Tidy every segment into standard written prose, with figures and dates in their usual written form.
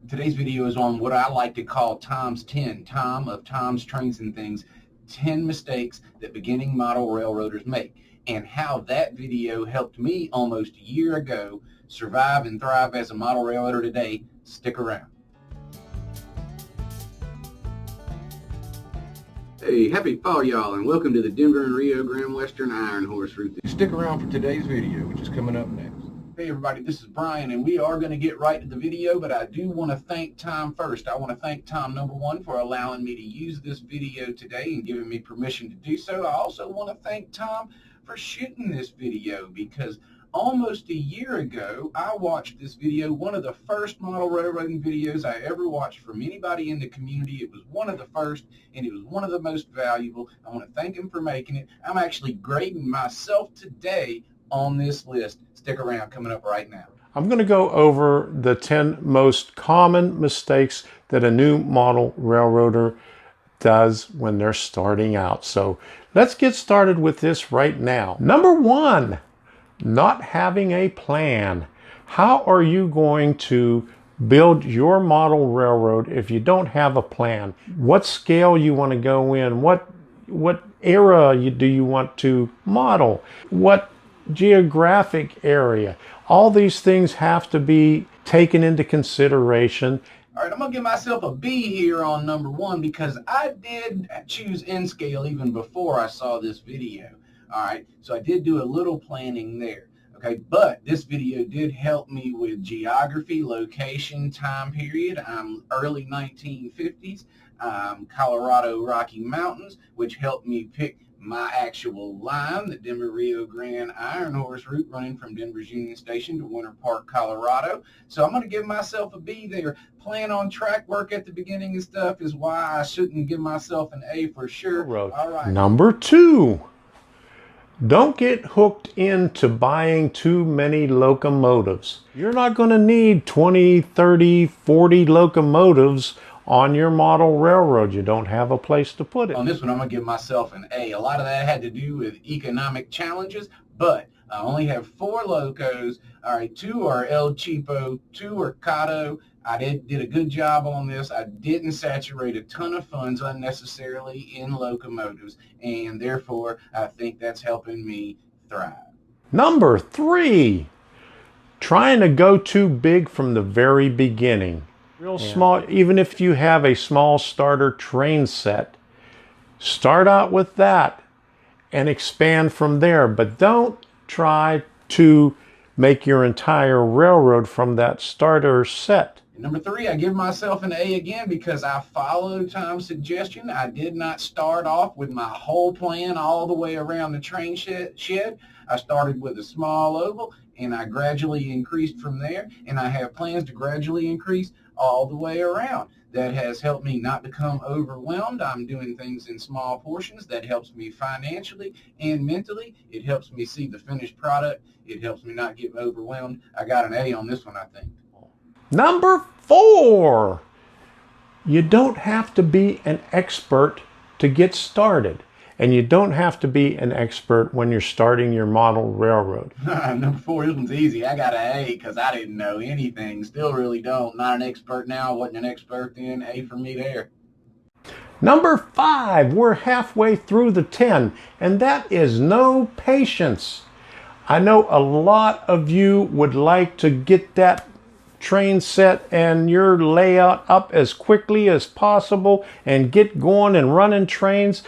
Today's video is on what I like to call Tom's 10, Tom of Tom's Trains and Things, 10 mistakes that beginning model railroaders make, and how that video helped me almost a year ago survive and thrive as a model railroader today. Stick around. Hey, happy fall, y'all, and welcome to the Denver and Rio Grande Western Iron Horse Route. Stick around for today's video, which is coming up next. Hey everybody, this is Brian, and we are going to get right to the video, but I do want to thank Tom first. I want to thank Tom, number one, for allowing me to use this video today and giving me permission to do so. I also want to thank Tom for shooting this video, because almost a year ago, I watched this video, one of the first model railroading videos I ever watched from anybody in the community. It was one of the first, and it was one of the most valuable. I want to thank him for making it. I'm actually grading myself today on this list. Stick around, coming up right now. I'm going to go over the 10 most common mistakes that a new model railroader does when they're starting out. So let's get started with this right now. Number one, not having a plan. How are you going to build your model railroad if you don't have a plan? What scale you want to go in? What era do you want to model? What geographic area? All these things have to be taken into consideration. All right, I'm going to give myself a B here on number one, because I did choose N scale even before I saw this video. All right, so I did do a little planning there. Okay, but this video did help me with geography, location, time period. Early 1950s, Colorado Rocky Mountains, which helped me pick my actual line, the Denver Rio Grande Iron Horse Route, running from Denver's Union Station to Winter Park, Colorado. So I'm going to give myself a B there. Plan on track work at the beginning and stuff is why I shouldn't give myself an A for sure. All right. Number two, don't get hooked into buying too many locomotives. You're not going to need 20, 30, 40 locomotives on your model railroad. You don't have a place to put it. On this one, I'm going to give myself an A. A lot of that had to do with economic challenges, but I only have 4 locos. All right, 2 are El Cheapo, 2 are Cato. I did a good job on this. I didn't saturate a ton of funds unnecessarily in locomotives, and therefore I think that's helping me thrive. Number 3, trying to go too big from the very beginning. Real small, even if you have a small starter train set, start out with that and expand from there. But don't try to make your entire railroad from that starter set. Number 3, I give myself an A again, because I followed Tom's suggestion. I did not start off with my whole plan all the way around the train shed. I started with a small oval, and I gradually increased from there, and I have plans to gradually increase all the way around. That has helped me not become overwhelmed. I'm doing things in small portions. That helps me financially and mentally. It helps me see the finished product. It helps me not get overwhelmed. I got an A on this one, I think. Number 4, you don't have to be an expert to get started. And you don't have to be an expert when you're starting your model railroad. Number 4, this one's easy. I got an A because I didn't know anything. Still really don't. Not an expert now. Wasn't an expert then. A for me there. Number 5, we're halfway through the 10, and that is no patience. I know a lot of you would like to get that train set and your layout up as quickly as possible and get going and running trains,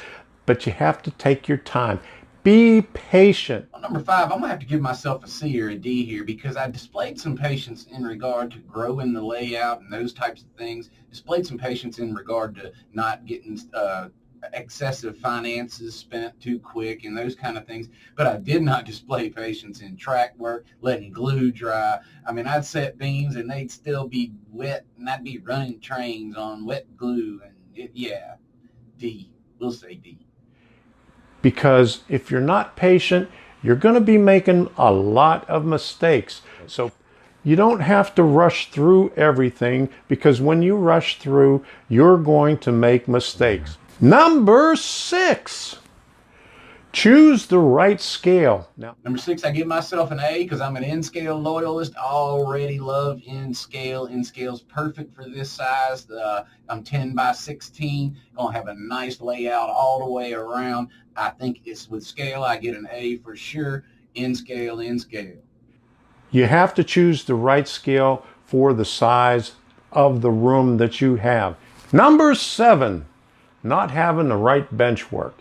but you have to take your time. Be patient. Well, number 5, I'm going to have to give myself a C or a D here, because I displayed some patience in regard to growing the layout and those types of things. Displayed some patience in regard to not getting excessive finances spent too quick and those kind of things. But I did not display patience in track work, letting glue dry. I mean, I'd set beams and they'd still be wet, and I'd be running trains on wet glue. And yeah, D. We'll say D. Because if you're not patient, you're going to be making a lot of mistakes. So you don't have to rush through everything, because when you rush through, you're going to make mistakes. Number 6, Choose the right scale. Now, Number 6, I give myself an A because I'm an N-scale loyalist. Already love N-scale. N-scale's perfect for this size. I'm 10 by 16. Gonna have a nice layout all the way around. I think it's with scale. I get an A for sure. N-scale, N-scale. you have to choose the right scale for the size of the room that you have. Number 7, not having the right bench work.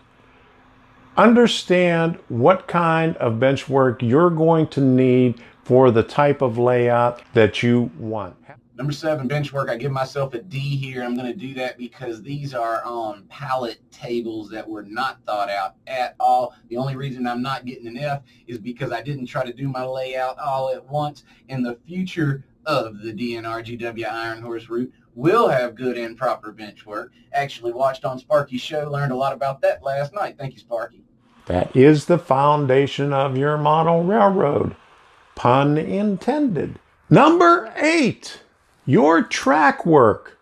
Understand what kind of bench work you're going to need for the type of layout that you want. Number 7, bench work. I give myself a D here. I'm going to do that because these are on pallet tables that were not thought out at all. The only reason I'm not getting an F is because I didn't try to do my layout all at once. In the future of the DNRGW Iron Horse route will have good and proper bench work. Actually watched on Sparky's show, learned a lot about that last night. Thank you, Sparky. That is the foundation of your model railroad. Pun intended. Number 8, your track work.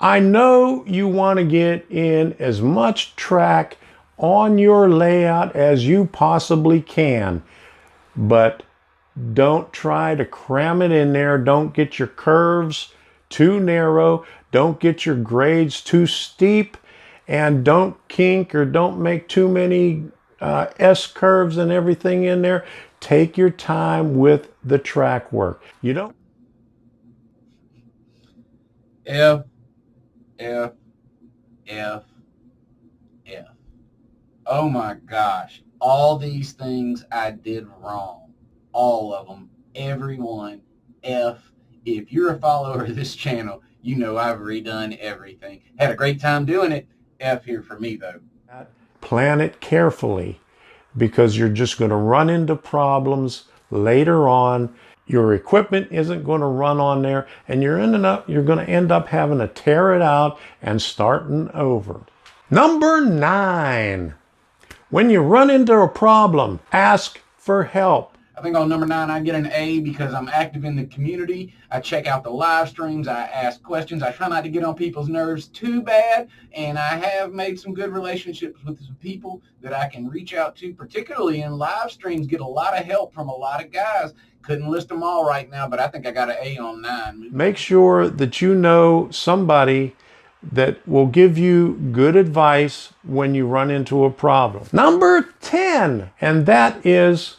I know you want to get in as much track on your layout as you possibly can, but don't try to cram it in there. Don't get your curves too narrow. Don't get your grades too steep, and don't kink or don't make too many S curves and everything in there. Take your time with the track work. You don't. F, F, F, F. Oh my gosh. All these things I did wrong. All of them. Everyone. F. If you're a follower of this channel, you know I've redone everything. Had a great time doing it. F here for me though. Plan it carefully, because you're just going to run into problems later on. Your equipment isn't going to run on there, and you're going to end up having to tear it out and starting over. Number 9, when you run into a problem, ask for help. I think on number 9, I get an A because I'm active in the community. I check out the live streams. I ask questions. I try not to get on people's nerves too bad. And I have made some good relationships with some people that I can reach out to, particularly in live streams. Get a lot of help from a lot of guys. Couldn't list them all right now, but I think I got an A on 9. Make sure that you know somebody that will give you good advice when you run into a problem. Number 10, and that is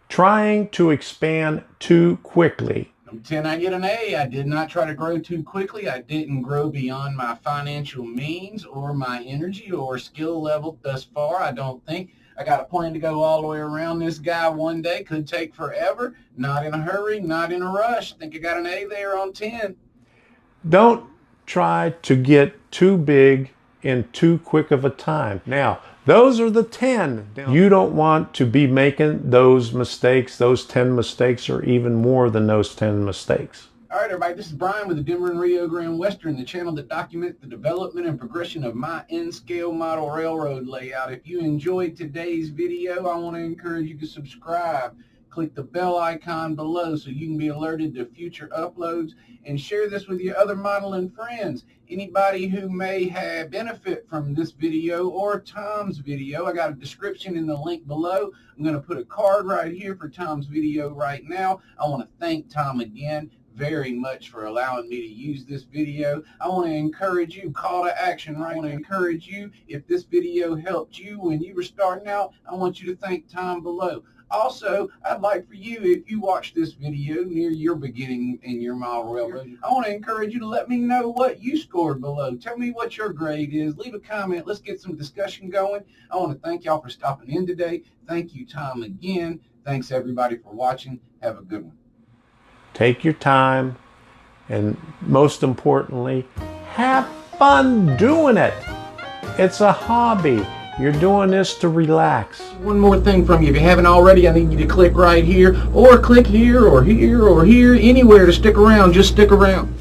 trying to expand too quickly. Number 10, I get an A. I did not try to grow too quickly. I didn't grow beyond my financial means or my energy or skill level thus far. I don't think. I got a plan to go all the way around this guy one day. Could take forever. Not in a hurry, not in a rush. I think I got an A there on 10. Don't try to get too big in too quick of a time. Now, those are the 10. You don't want to be making those mistakes, those 10 mistakes, or even more than those 10 mistakes. All right, everybody, this is Brian with the Denver and Rio Grande Western, the channel that documents the development and progression of my N-scale model railroad layout. If you enjoyed today's video, I want to encourage you to subscribe. Click the bell icon below so you can be alerted to future uploads, and share this with your other modeling friends. Anybody who may have benefit from this video or Tom's video, I got a description in the link below. I'm going to put a card right here for Tom's video right now. I want to thank Tom again very much for allowing me to use this video. I want to encourage you, call to action, right? I want to encourage you, if this video helped you when you were starting out, I want you to thank Tom below. Also, I'd like for you, if you watch this video near your beginning in your model railroad, I want to encourage you to let me know what you scored below. Tell me what your grade is. Leave a comment. Let's get some discussion going. I want to thank y'all for stopping in today. Thank you, Tom, again. Thanks, everybody, for watching. Have a good one. Take your time, and most importantly, have fun doing it. It's a hobby. You're doing this to relax. One more thing from you. If you haven't already, I need you to click right here, or click here, or here, or here, anywhere to stick around. Just stick around.